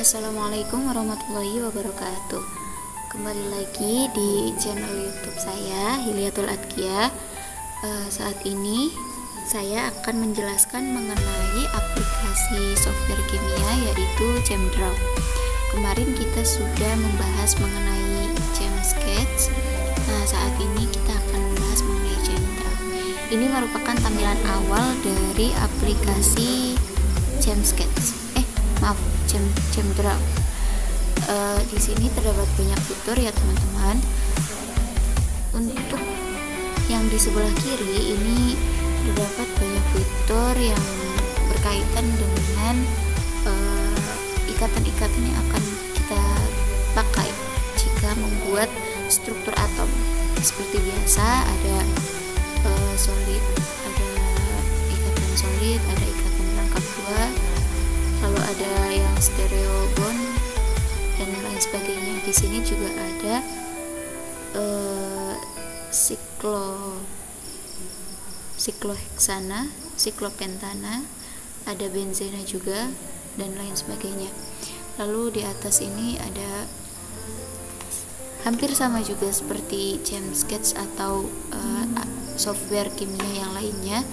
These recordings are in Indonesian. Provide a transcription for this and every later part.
Assalamualaikum warahmatullahi wabarakatuh. Kembali lagi di channel YouTube saya, Hilyatul Adkia. Saat ini saya akan menjelaskan mengenai aplikasi software kimia yaitu ChemDraw. Kemarin kita sudah membahas mengenai ChemSketch. Nah, saat ini kita akan membahas mengenai ChemDraw. Ini merupakan tampilan awal dari aplikasi ChemSketch. ChemDraw. Di sini terdapat banyak fitur ya teman-teman. Untuk yang di sebelah kiri ini terdapat banyak fitur yang berkaitan dengan ikatan-ikatan yang akan kita pakai jika membuat struktur atom. Seperti biasa ada solid, ada ikatan solid, ada ikatan rangkap dua, lalu ada yang stereo bond dan lain sebagainya. Di sini juga ada sikloheksana, siklopentana, ada benzena juga dan lain sebagainya. Lalu di atas ini ada hampir sama juga seperti ChemSketch atau software kimia yang lainnya.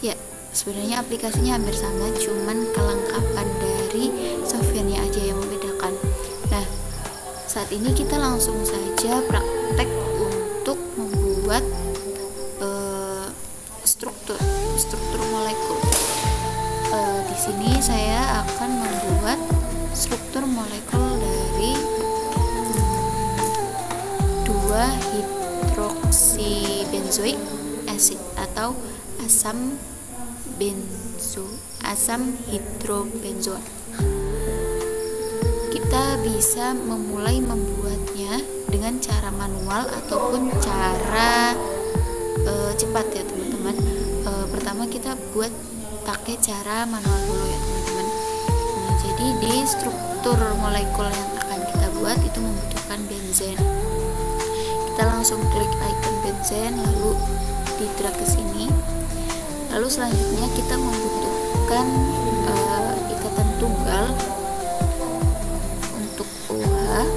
Ya, sebenarnya aplikasinya hampir sama, cuman kelengkapan dari softwarenya aja yang membedakan. Nah, saat ini kita langsung saja praktek untuk membuat struktur molekul. Di sini saya akan membuat struktur molekul dari 2-hidroksibenzoik acid atau asam hidrobenzoat. Kita bisa memulai membuatnya dengan cara manual ataupun cara cepat ya teman-teman. Pertama kita buat pakai cara manual dulu ya teman-teman. Nah, jadi di struktur molekul yang akan kita buat itu membutuhkan benzen. Kita langsung klik icon benzen lalu di drag ke sini. Lalu selanjutnya kita membutuhkan ikatan tunggal untuk OH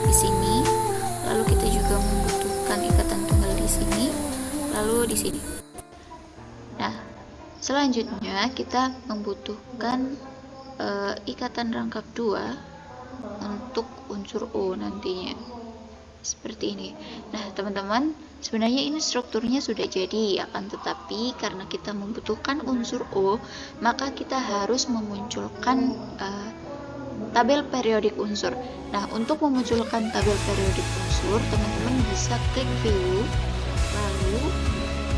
di sini. Lalu kita juga membutuhkan ikatan tunggal di sini, lalu di sini. Nah, selanjutnya kita membutuhkan ikatan rangkap 2 untuk unsur O nantinya. Seperti ini. Nah, teman-teman, sebenarnya ini strukturnya sudah jadi, akan tetapi karena kita membutuhkan unsur O, maka kita harus memunculkan tabel periodik unsur. Nah, untuk memunculkan tabel periodik unsur, teman-teman bisa klik view, lalu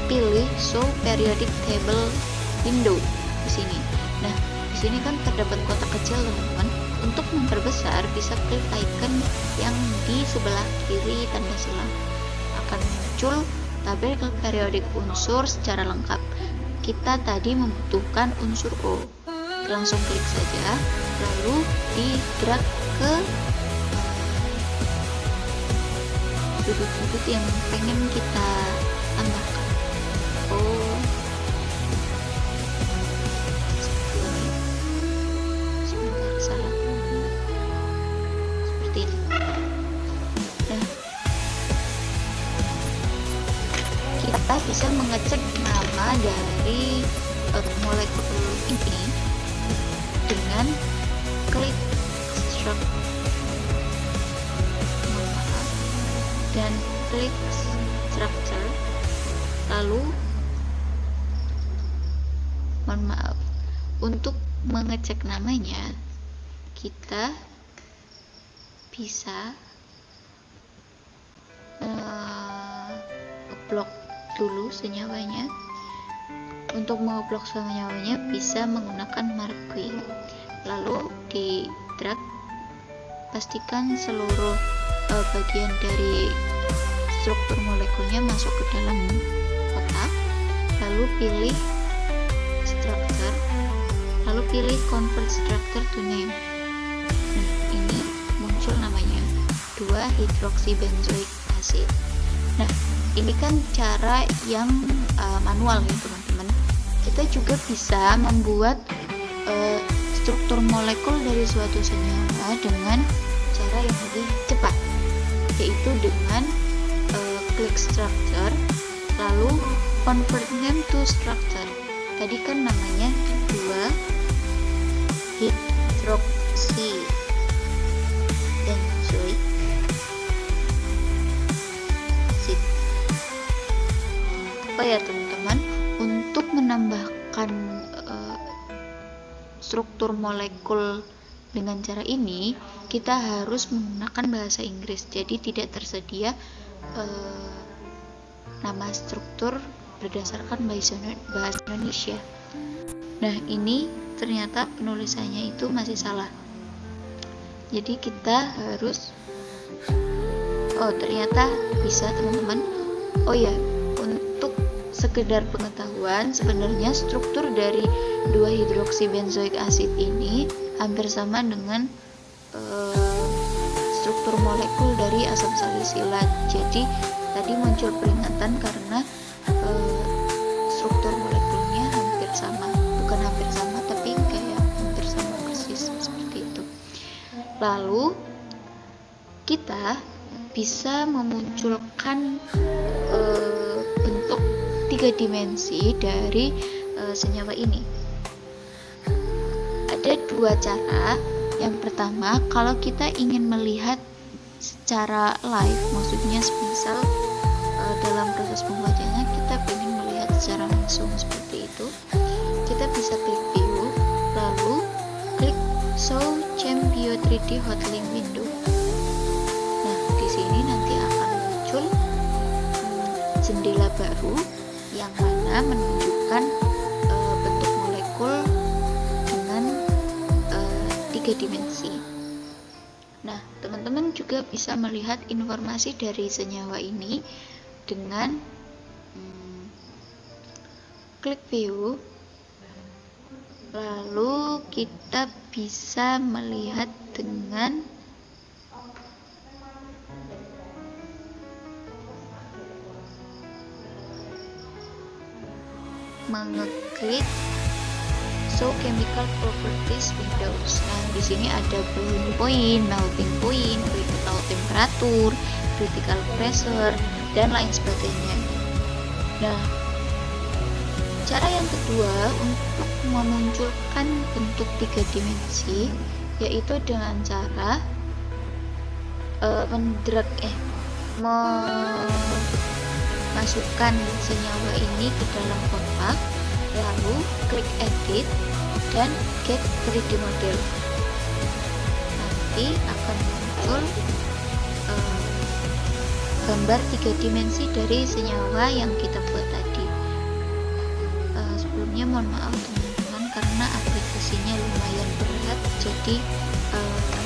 pilih show periodic table window di sini. Nah, di sini kan terdapat kotak kecil, teman-teman. Untuk memperbesar bisa klik icon yang di sebelah kiri tanda selang. Akan muncul tabel periodik unsur secara lengkap. Kita tadi membutuhkan unsur O. Langsung klik saja, lalu di drag ke sudut-sudut yang pengen kita tambahkan. Kita bisa mengecek nama dari molekul ini dengan klik dan klik structure, lalu mohon maaf, untuk mengecek namanya kita bisa blok dulu senyawanya. Untuk mengeblok senyawanya bisa menggunakan marquee, lalu di drag, pastikan seluruh bagian dari struktur molekulnya masuk ke dalam kotak, lalu pilih structure, lalu pilih convert structure to name. Nah, ini muncul namanya 2-hidroksibenzoik acid. Nah, ini kan cara yang manual ya teman-teman. Kita juga bisa membuat struktur molekul dari suatu senyawa dengan cara yang lebih cepat, yaitu dengan click structure, lalu convert them to structure. Tadi kan namanya 2 hidroksi benzoik asid. Oh ya teman-teman, untuk menambahkan struktur molekul dengan cara ini kita harus menggunakan bahasa Inggris, jadi tidak tersedia nama struktur berdasarkan bahasa Indonesia. Nah, ini ternyata penulisannya itu masih salah, jadi kita harus ternyata bisa teman-teman. Oh ya, untuk sekedar pengetahuan, sebenarnya struktur dari 2-hidroksibenzoik asid ini hampir sama dengan struktur molekul dari asam salisilat. Jadi tadi muncul peringatan karena struktur molekulnya hampir sama, bukan hampir sama tapi kayak hampir sama persis seperti itu. Lalu kita bisa memunculkan bentuk 3 dimensi dari senyawa ini. Ada 2 cara. Yang pertama, kalau kita ingin melihat secara live, maksudnya semisal dalam proses pembuatannya kita ingin melihat secara langsung seperti itu, kita bisa klik view, lalu klik show Chembio 3D Hotlink window. Nah, di sini nanti akan muncul jendela baru yang mana menunjukkan bentuk molekul dengan 3 dimensi. Nah, teman-teman juga bisa melihat informasi dari senyawa ini dengan klik view, lalu kita bisa melihat dengan mengeklik show chemical properties windows. Nah, di sini ada boiling point, melting point, critical temperature, critical pressure, dan lain sebagainya. Nah, cara yang kedua untuk memunculkan bentuk 3 dimensi yaitu dengan cara memasukkan senyawa ini ke dalam kotak, lalu klik edit dan get 3D model. Nanti akan muncul gambar 3 dimensi dari senyawa yang kita buat tadi. Sebelumnya mohon maaf teman-teman karena aplikasinya lumayan berat, jadi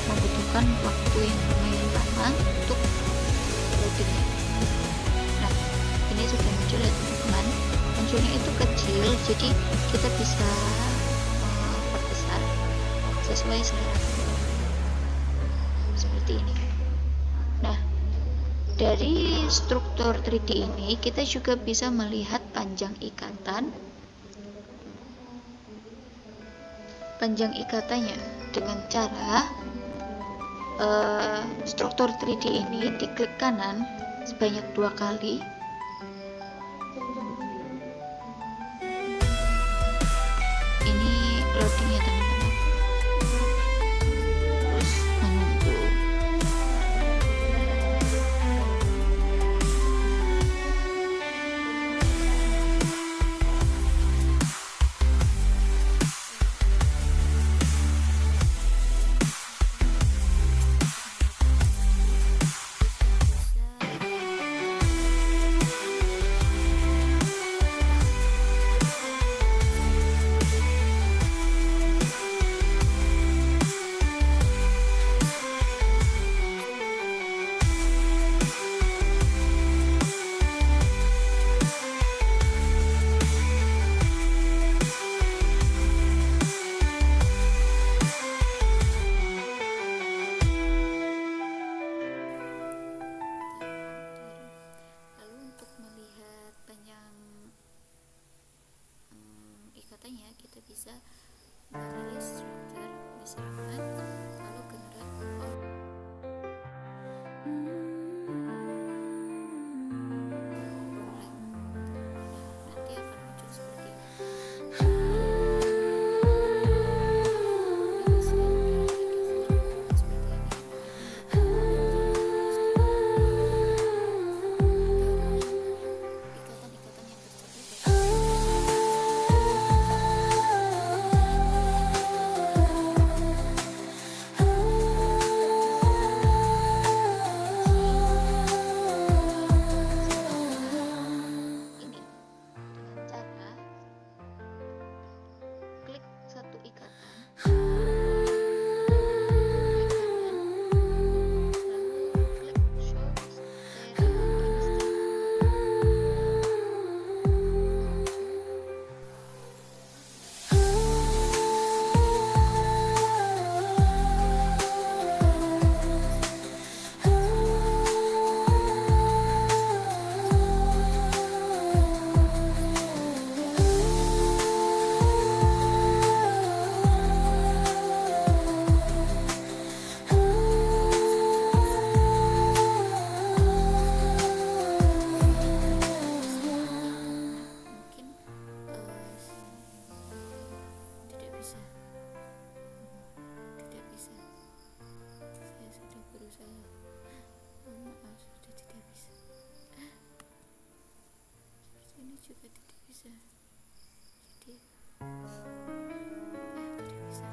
membutuhkan waktu yang lumayan lama untuk loadingnya. Nah, ini sudah muncul ya teman-teman. Munculnya itu kecil, jadi kita bisa perbesar sesuai selera seperti ini. Nah, dari struktur 3D ini kita juga bisa melihat panjang ikatannya dengan cara struktur 3D ini diklik kanan sebanyak 2 kali. Ini loading ya teman-teman, terus menunggu. bisa, tidak bisa. Saya sudah berusaha, maaf, sudah tidak bisa. Seperti ini juga tidak bisa. Jadi tidak bisa.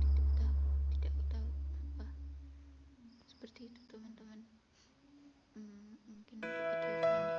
Coba kita menggunakan tidak tahu apa seperti itu teman-teman. Mungkin untuk video selanjutnya